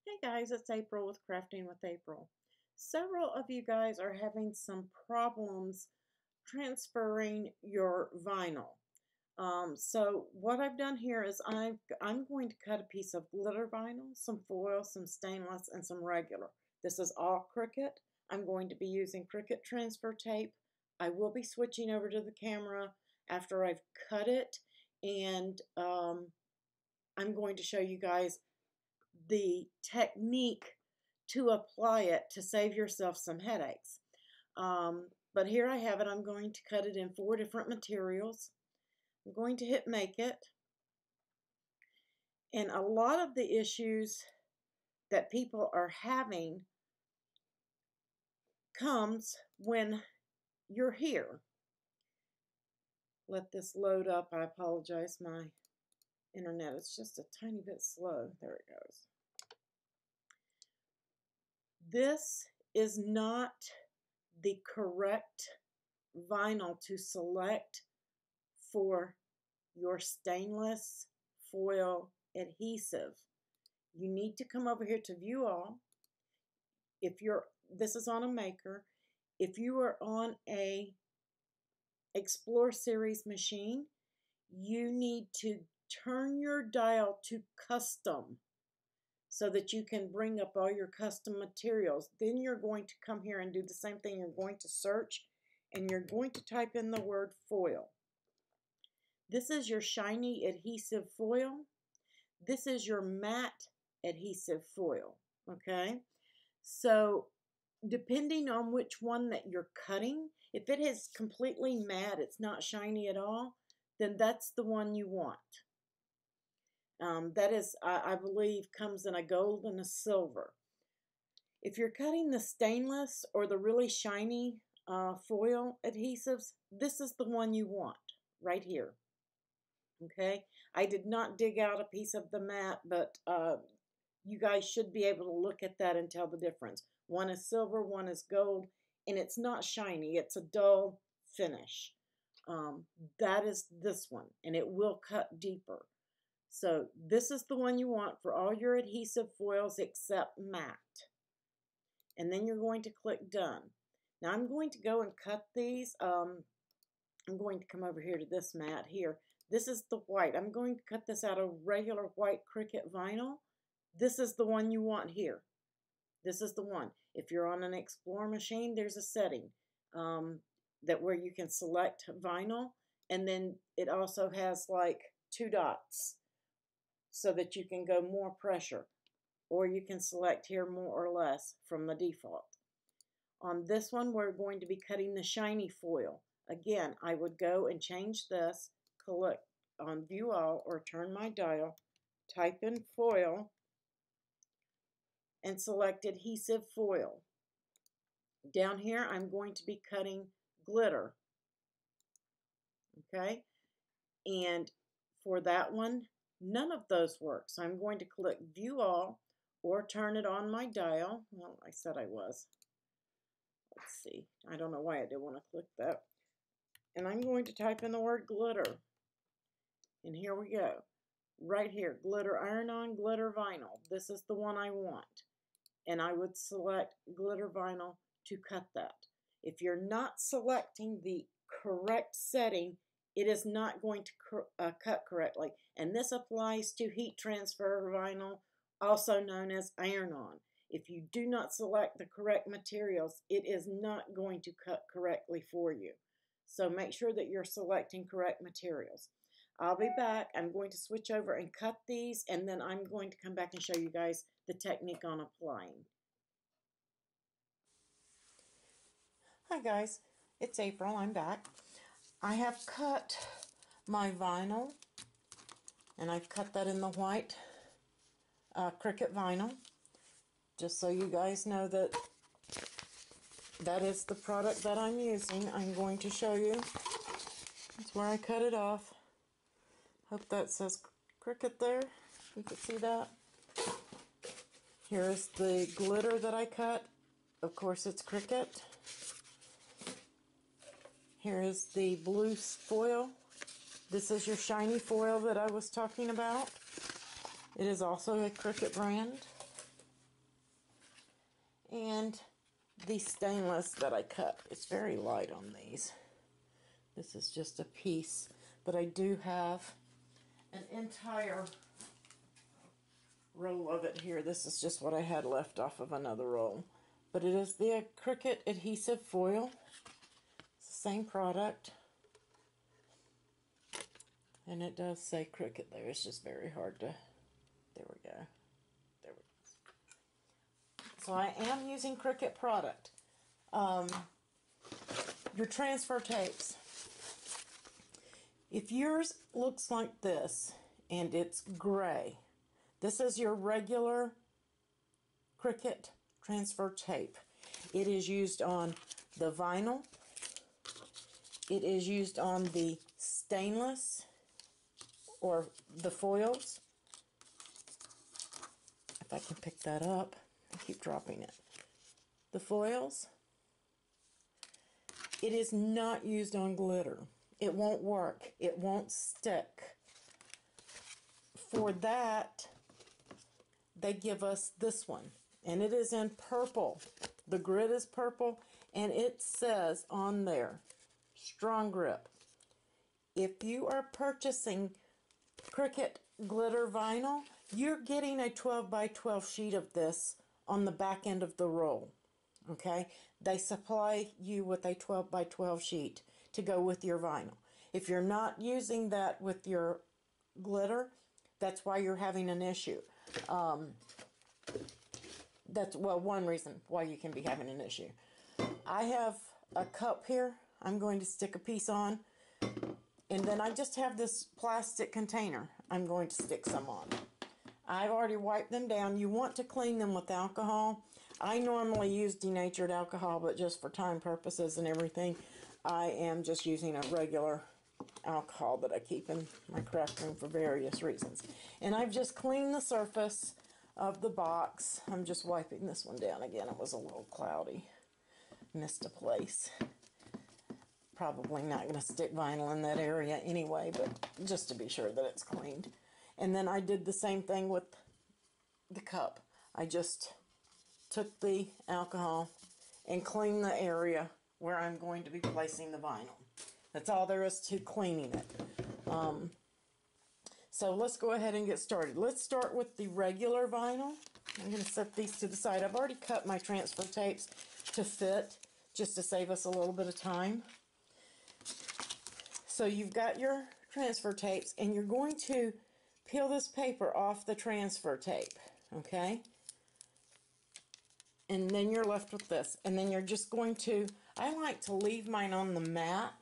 Hey guys, it's April with Crafting with April. Several of you guys are having some problems transferring your vinyl. So what I've done here is I'm going to cut a piece of glitter vinyl, some foil, some stainless, and some regular. This is all Cricut. I'm going to be using Cricut transfer tape. I will be switching over to the camera after I've cut it, and I'm going to show you guys the technique to apply it to save yourself some headaches. But here I have it. I'm going to cut it in 4 different materials. I'm going to hit make it. And a lot of the issues that people are having comes when you're here. Let this load up. I apologize. My internet is just a tiny bit slow. There it goes. This is not the correct vinyl to select for your stainless foil adhesive. You need to come over here to view all. This is on a maker. If you are on a Explore series machine, you need to turn your dial to custom so that you can bring up all your custom materials. Then you're going to come here and do the same thing. You're going to search and you're going to type in the word foil. This is your shiny adhesive foil. This is your matte adhesive foil, okay? So depending on which one that you're cutting, if it is completely matte, it's not shiny at all, then that's the one you want. That is, I believe, comes in a gold and a silver. If you're cutting the stainless or the really shiny foil adhesives, this is the one you want right here. Okay, I did not dig out a piece of the matte, but you guys should be able to look at that and tell the difference. One is silver, one is gold, and it's not shiny. It's a dull finish. That is this one, and it will cut deeper. So this is the one you want for all your adhesive foils except matte. And then you're going to click done. Now I'm going to go and cut these. I'm going to come over here to this mat here. This is the white. I'm going to cut this out of regular white Cricut vinyl. This is the one you want here. This is the one. If you're on an Explore machine, there's a setting that where you can select vinyl, and then it also has like 2 dots so that you can go more pressure, or you can select here more or less from the default. On this one, we're going to be cutting the shiny foil. Again, I would go and change this, click on view all, or turn my dial, type in foil, and select adhesive foil. Down here, I'm going to be cutting glitter. Okay, and for that one, none of those work. So I'm going to click view all or turn it on my dial. Well, I said I was. Let's see. I don't know why I didn't want to click that. And I'm going to type in the word glitter. And here we go. Right here, glitter iron-on, glitter vinyl. This is the one I want. And I would select glitter vinyl to cut that. If you're not selecting the correct setting, it is not going to cut correctly. And this applies to heat transfer vinyl, also known as iron-on. If you do not select the correct materials, it is not going to cut correctly for you. So make sure that you're selecting correct materials. I'll be back. I'm going to switch over and cut these, and then I'm going to come back and show you guys the technique on applying. Hi guys, it's April. I'm back. I have cut my vinyl, and I've cut that in the white Cricut vinyl, just so you guys know that that is the product that I'm using. I'm going to show you. That's where I cut it off. Hope that says Cricut there. You can see that. Here's the glitter that I cut. Of course, it's Cricut. Here is the blue foil. This is your shiny foil that I was talking about. It is also a Cricut brand. And the stainless that I cut. It's very light on these. This is just a piece, but I do have an entire roll of it here. This is just what I had left off of another roll. But it is the Cricut adhesive foil. It's the same product. And it does say Cricut there. It's just very hard to... There we go. There we go. So I am using Cricut product. Your transfer tapes. If yours looks like this and it's gray, this is your regular Cricut transfer tape. It is used on the vinyl. It is used on the stainless or the foils. If I can pick that up, I keep dropping it. The foils. It is not used on glitter. It won't work. It won't stick. For that, they give us this one. And it is in purple. The grid is purple. And it says on there, strong grip. If you are purchasing Cricut glitter vinyl, you're getting a 12 by 12 sheet of this on the back end of the roll. Okay? They supply you with a 12 by 12 sheet to go with your vinyl. If you're not using that with your glitter, that's why you're having an issue. That's, well, one reason why you can be having an issue. I have a cup here. I'm going to stick a piece on. And then I just have this plastic container I'm going to stick some on. I've already wiped them down. You want to clean them with alcohol. I normally use denatured alcohol, but just for time purposes and everything, I am just using a regular alcohol that I keep in my craft room for various reasons. And I've just cleaned the surface of the box. I'm just wiping this one down again. It was a little cloudy. Missed a place. Probably not going to stick vinyl in that area anyway, but just to be sure that it's cleaned. And then I did the same thing with the cup. I just took the alcohol and cleaned the area where I'm going to be placing the vinyl. That's all there is to cleaning it. So let's go ahead and get started. Let's start with the regular vinyl. I'm going to set these to the side. I've already cut my transfer tapes to fit, just to save us a little bit of time. So you've got your transfer tapes, and you're going to peel this paper off the transfer tape, okay? And then you're left with this. And then you're just going to, I like to leave mine on the mat.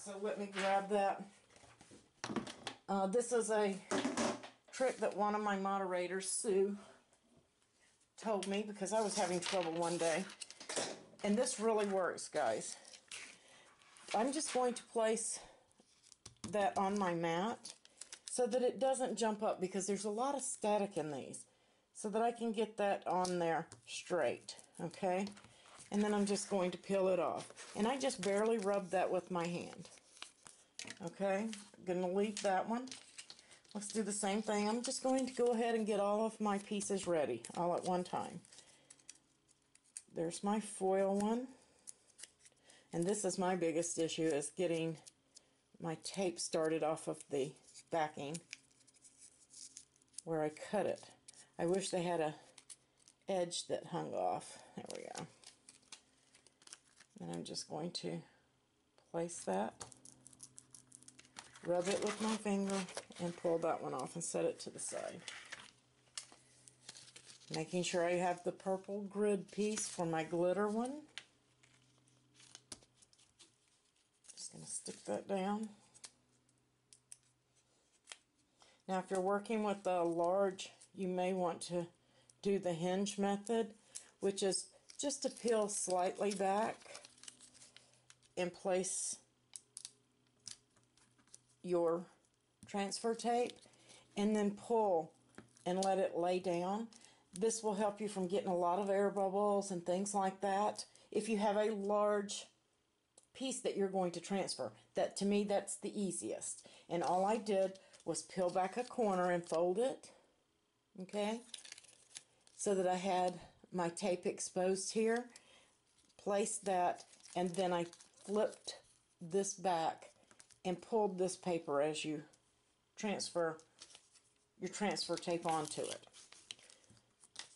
So let me grab that. This is a trick that one of my moderators, Sue, told me because I was having trouble one day. And this really works, guys. I'm just going to place that on my mat so that it doesn't jump up, because there's a lot of static in these, so that I can get that on there straight, okay? And then I'm just going to peel it off. And I just barely rub that with my hand. Okay, I'm going to leave that one. Let's do the same thing. I'm just going to go ahead and get all of my pieces ready all at one time. There's my foil one. And this is my biggest issue, is getting my tape started off of the backing where I cut it. I wish they had a edge that hung off. There we go. And I'm just going to place that, rub it with my finger, and pull that one off and set it to the side. Making sure I have the purple grid piece for my glitter one. Just going to stick that down. Now if you're working with a large, you may want to do the hinge method, which is just to peel slightly back and place your transfer tape, and then pull and let it lay down. This will help you from getting a lot of air bubbles and things like that if you have a large piece that you're going to transfer. That, to me, that's the easiest. And all I did was peel back a corner and fold it okay, so that I had my tape exposed here. Placed that, and then I flipped this back and pulled this paper as you transfer your transfer tape onto it.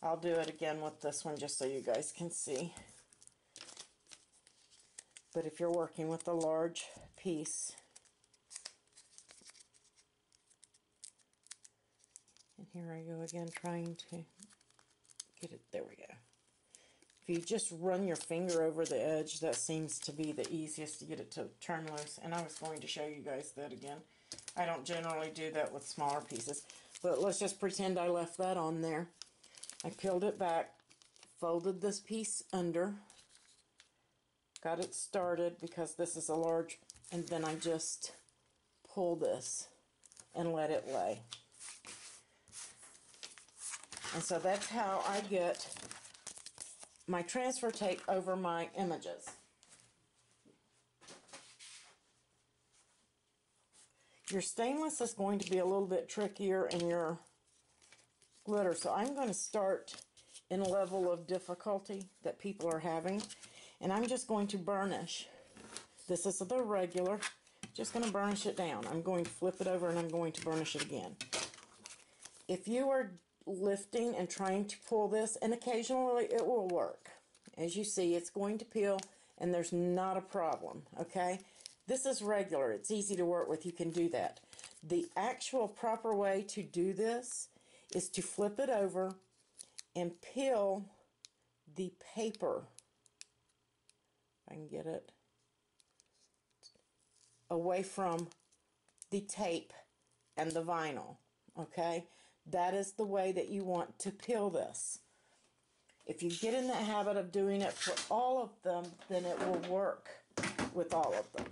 I'll do it again with this one just so you guys can see. But if you're working with a large piece, and here I go again trying to get it, there we go. If you just run your finger over the edge, that seems to be the easiest to get it to turn loose. And I was going to show you guys that again. I don't generally do that with smaller pieces, but let's just pretend I left that on there. I peeled it back, folded this piece under, got it started because this is a large, and then I just pull this and let it lay. And so that's how I get my transfer tape over my images. Your stainless is going to be a little bit trickier in your glitter, so I'm going to start in a level of difficulty that people are having, and I'm just going to burnish. This is the regular, just going to burnish it down. I'm going to flip it over and I'm going to burnish it again. If you are lifting and trying to pull this, and occasionally it will work. As you see, it's going to peel and there's not a problem, okay? This is regular. It's easy to work with. You can do that. The actual proper way to do this is to flip it over and peel the paper. If I can get it away from the tape and the vinyl, okay? That is the way that you want to peel this. If you get in the habit of doing it for all of them, then it will work with all of them.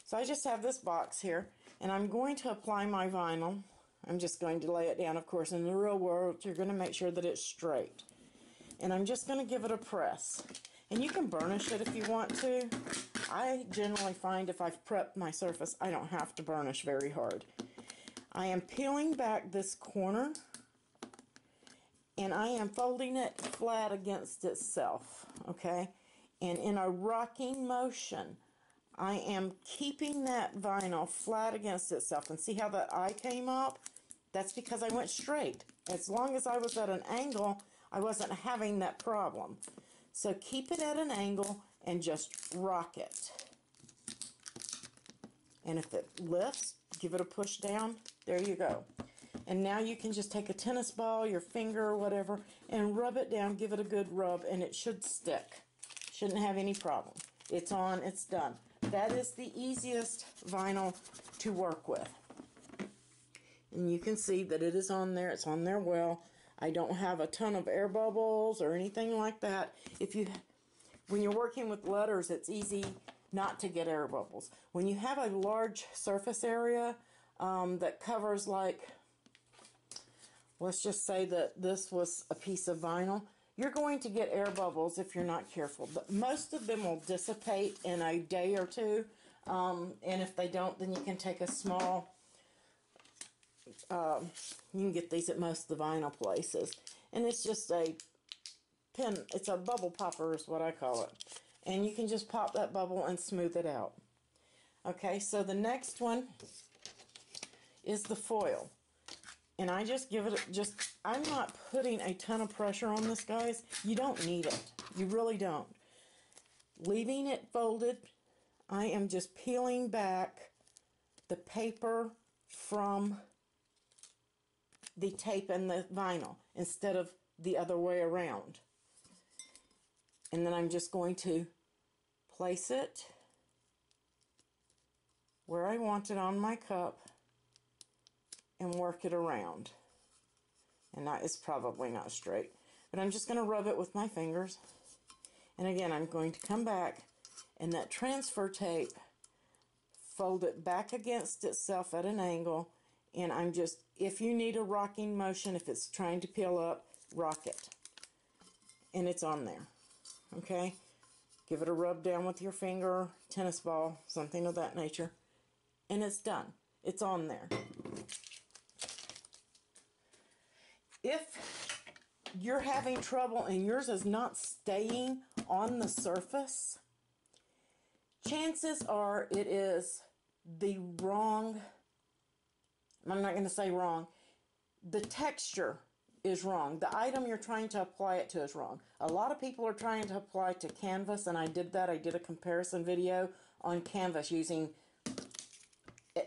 So I just have this box here, and I'm going to apply my vinyl. I'm just going to lay it down. Of course, in the real world, you're going to make sure that it's straight. And I'm just going to give it a press. And you can burnish it if you want to. I generally find if I've prepped my surface, I don't have to burnish very hard. I am peeling back this corner, and I am folding it flat against itself, okay? And in a rocking motion, I am keeping that vinyl flat against itself. And see how that eye came up? That's because I went straight. As long as I was at an angle, I wasn't having that problem. So keep it at an angle and just rock it. And if it lifts, give it a push down. There you go. And now you can just take a tennis ball, your finger or whatever, and rub it down. Give it a good rub, and it should stick. Shouldn't have any problem. It's on, it's done. That is the easiest vinyl to work with. And you can see that it is on there. It's on there well. I don't have a ton of air bubbles or anything like that. When you're working with letters, it's easy not to get air bubbles. When you have a large surface area that covers, like, let's just say that this was a piece of vinyl, you're going to get air bubbles if you're not careful. But most of them will dissipate in a day or two. And if they don't, then you can take a small, you can get these at most of the vinyl places. And it's just a pin, it's a bubble popper is what I call it. And you can just pop that bubble and smooth it out. Okay, so the next one is the foil. And I just give it, I'm not putting a ton of pressure on this, guys. You don't need it. You really don't. Leaving it folded, I am just peeling back the paper from the tape and the vinyl instead of the other way around. And then I'm just going to place it where I want it on my cup and work it around. And that is probably not straight, but I'm just going to rub it with my fingers. And again, I'm going to come back and that transfer tape, fold it back against itself at an angle, and I'm just, if you need a rocking motion, if it's trying to peel up, rock it. And it's on there. Okay? Give it a rub down with your finger, tennis ball, something of that nature. And it's done. It's on there. you're having trouble and yours is not staying on the surface, chances are it is the wrong, I'm not going to say wrong, the texture is wrong. The item you're trying to apply it to is wrong. A lot of people are trying to apply to canvas, and I did that. I did a comparison video on canvas using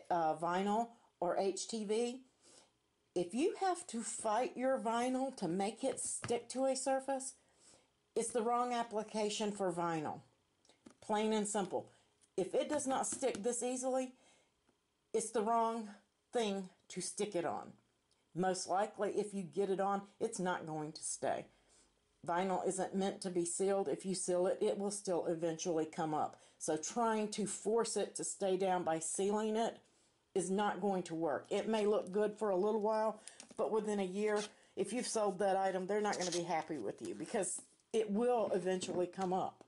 vinyl or HTV. If you have to fight your vinyl to make it stick to a surface, it's the wrong application for vinyl. Plain and simple. If it does not stick this easily, it's the wrong thing to stick it on. Most likely, if you get it on, it's not going to stay. Vinyl isn't meant to be sealed. If you seal it, it will still eventually come up. So trying to force it to stay down by sealing it is not going to work. It may look good for a little while, but within a year, if you've sold that item, they're not going to be happy with you because it will eventually come up.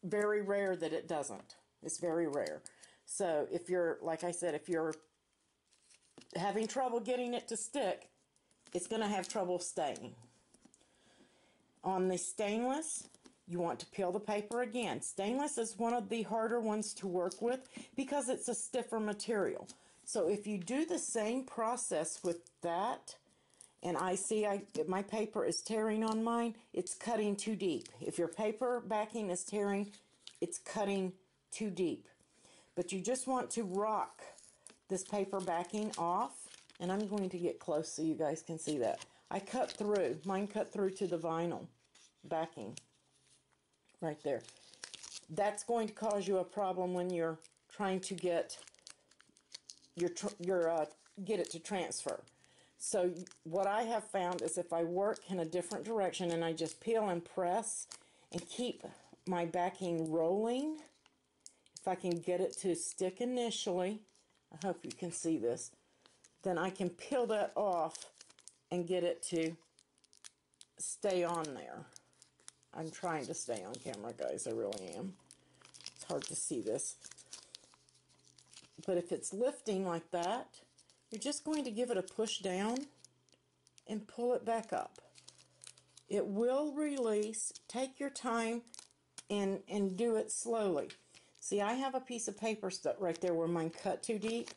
Very rare that it doesn't. It's very rare. So if you're, like I said, if you're having trouble getting it to stick, it's going to have trouble staying. On the stainless, you want to peel the paper again. Stainless is one of the harder ones to work with because it's a stiffer material. So if you do the same process with that, and I see my paper is tearing on mine, it's cutting too deep. If your paper backing is tearing, it's cutting too deep. But you just want to rock this paper backing off, and I'm going to get close so you guys can see that. I cut through, mine cut through to the vinyl backing right there. That's going to cause you a problem when you're trying to get get it to transfer. So what I have found is if I work in a different direction and I just peel and press and keep my backing rolling, if I can get it to stick initially, I hope you can see this, then I can peel that off and get it to stay on there. I'm trying to stay on camera, guys, I really am. It's hard to see this. But if it's lifting like that, you're just going to give it a push down and pull it back up. It will release. Take your time and do it slowly. See, I have a piece of paper stuck right there where mine cut too deep.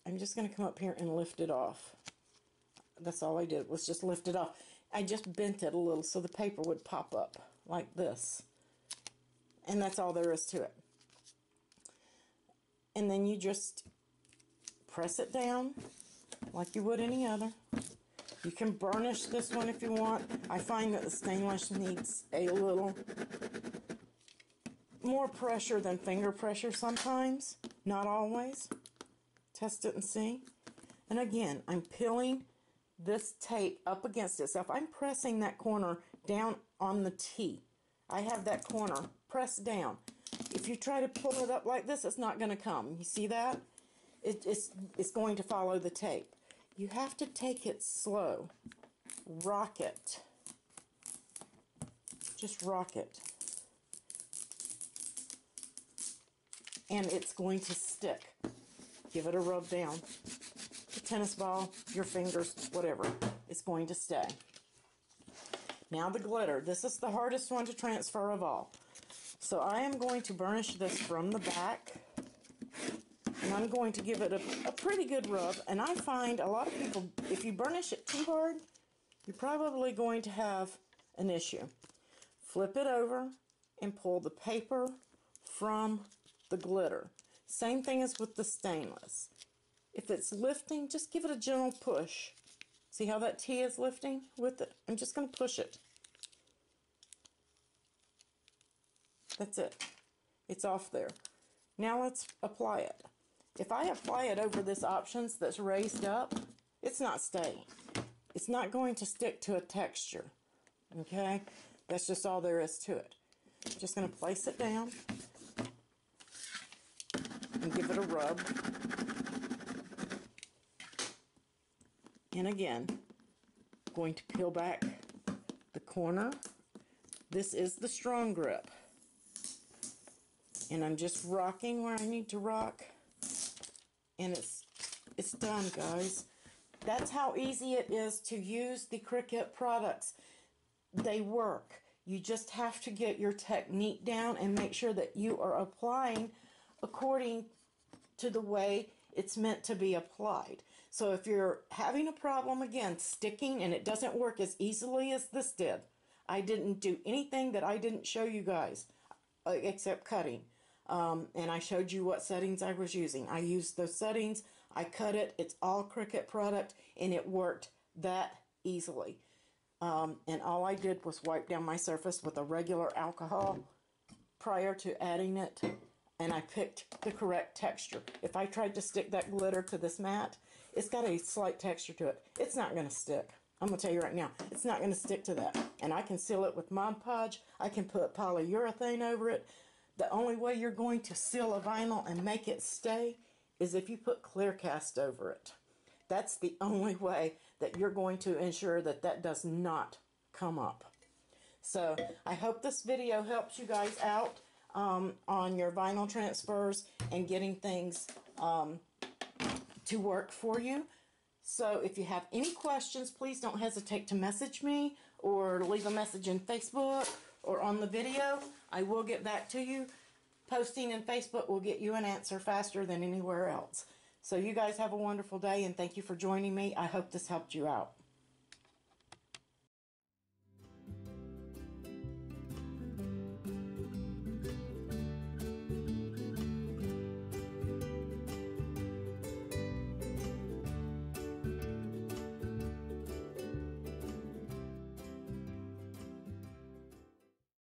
I'm just going to come up here and lift it off. That's all I did, was just lift it off. I just bent it a little so the paper would pop up like this. And that's all there is to it. And then you just press it down like you would any other. You can burnish this one if you want. I find that the stainless needs a little more pressure than finger pressure sometimes, not always. Test it and see. And again, I'm peeling this tape up against it. So if I'm pressing that corner down on the T, I have that corner pressed down. If you try to pull it up like this, it's not going to come. You see that? It's going to follow the tape. You have to take it slow. Rock it. Just rock it. And it's going to stick. Give it a rub down. The tennis ball, your fingers, whatever. It's going to stay. Now the glitter. This is the hardest one to transfer of all. So I am going to burnish this from the back. And I'm going to give it a pretty good rub. And I find a lot of people, if you burnish it too hard, you're probably going to have an issue. Flip it over and pull the paper from the glitter. Same thing as with the stainless. If it's lifting, just give it a gentle push. See how that T is lifting with it? I'm just going to push it. That's it. It's off there. Now let's apply it. If I apply it over this options that's raised up, it's not staying. It's not going to stick to a texture. Okay? That's just all there is to it. Just going to place it down and give it a rub. And again, going to peel back the corner. This is the strong grip. And I'm just rocking where I need to rock. And it's done, guys. That's how easy it is to use the Cricut products. They work. You just have to get your technique down and make sure that you are applying according to the way it's meant to be applied. So if you're having a problem, again, sticking and it doesn't work as easily as this did, I didn't do anything that I didn't show you guys except cutting. And I showed you what settings I was using. I used those settings. I cut it. It's all Cricut product, and it worked that easily. And all I did was wipe down my surface with a regular alcohol prior to adding it, and I picked the correct texture. If I tried to stick that glitter to this mat, it's got a slight texture to it. It's not going to stick. I'm going to tell you right now, it's not going to stick to that. And I can seal it with Mod Podge. I can put polyurethane over it. The only way you're going to seal a vinyl and make it stay is if you put clear cast over it. That's the only way that you're going to ensure that that does not come up. So I hope this video helps you guys out on your vinyl transfers and getting things to work for you. So if you have any questions, please don't hesitate to message me or leave a message in Facebook or on the video. I will get back to you. Posting in Facebook will get you an answer faster than anywhere else. So you guys have a wonderful day, and thank you for joining me. I hope this helped you out.